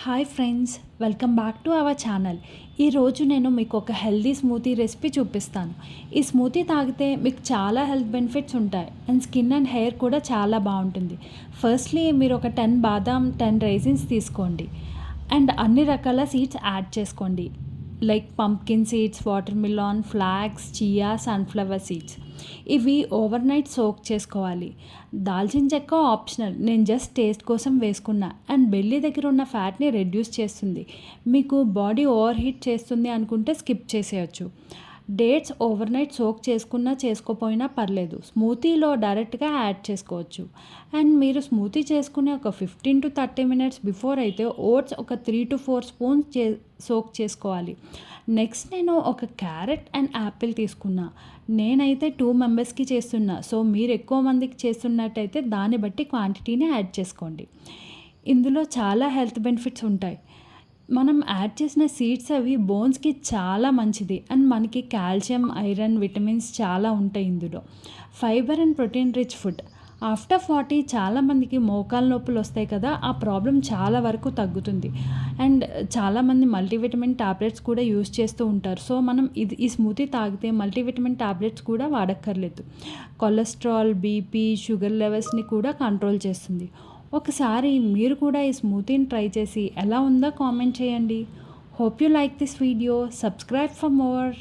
Hi friends, welcome back to our channel. ఈరోజు నేను మీకు ఒక హెల్దీ స్మూతీ రెసిపీ చూపిస్తాను. ఈ స్మూతీ తాగితే మీకు చాలా హెల్త్ బెనిఫిట్స్ ఉంటాయి అండ్ స్కిన్ అండ్ హెయిర్ కూడా చాలా బాగుంటుంది. ఫస్ట్లీ మీరు ఒక 10 బాదాం, 10 రైజిన్స్ తీసుకోండి అండ్ అన్ని రకాల సీడ్స్ యాడ్ చేసుకోండి. Like pumpkin seeds, watermelon, flax, chia, sunflower seeds. ఇవి ఓవర్ నైట్ సోక్ చేసుకోవాలి. దాల్చిన చెక్క ఆప్షనల్, నేను జస్ట్ టేస్ట్ కోసం వేసుకున్నా అండ్ బెల్లీ దగ్గర ఉన్న ఫ్యాట్ని రెడ్యూస్ చేస్తుంది. మీకు బాడీ ఓవర్ హీట్ చేస్తుంది అనుకుంటే స్కిప్ చేసేయచ్చు. డేట్స్ ఓవర్ నైట్ సోక్ చేసుకున్నా చేసుకోపోయినా పర్లేదు, స్మూతీలో డైరెక్ట్గా యాడ్ చేసుకోవచ్చు. అండ్ మీరు స్మూతీ చేసుకునే ఒక 15 to 30 minutes బిఫోర్ అయితే ఓట్స్ ఒక 3 to 4 స్పూన్స్ సోక్ చేసుకోవాలి. నెక్స్ట్ నేను ఒక క్యారెట్ అండ్ యాపిల్ తీసుకున్నా. నేనైతే 2 మెంబర్స్కి చేస్తున్నా, సో మీరు ఎక్కువ మందికి చేస్తున్నట్టయితే దాన్ని బట్టి క్వాంటిటీని యాడ్ చేసుకోండి. ఇందులో చాలా హెల్త్ బెనిఫిట్స్ ఉంటాయి. మనం యాడ్ చేసిన సీడ్స్ అవి బోన్స్కి చాలా మంచిది అండ్ మనకి కాల్షియం, ఐరన్, విటమిన్స్ చాలా ఉంటాయి ఇందులో. Fibre and protein rich food. After 40 చాలామందికి మోకాల నొప్పులు వస్తాయి కదా, ఆ ప్రాబ్లం చాలా వరకు తగ్గుతుంది. అండ్ చాలామంది మల్టీవిటమిన్ టాబ్లెట్స్ కూడా యూస్ చేస్తూ ఉంటారు. సో మనం ఈ స్మూతీ తాగితే మల్టీవిటమిన్ టాబ్లెట్స్ కూడా వాడక్కర్లేదు. కొలెస్ట్రాల్, బీపీ, షుగర్ లెవెల్స్ని కూడా కంట్రోల్ చేస్తుంది. ఒకసారి మీరు కూడా ఈ స్మూతీని ట్రై చేసి ఎలా ఉందో కామెంట్ చేయండి. Hope you like this video. Subscribe for more.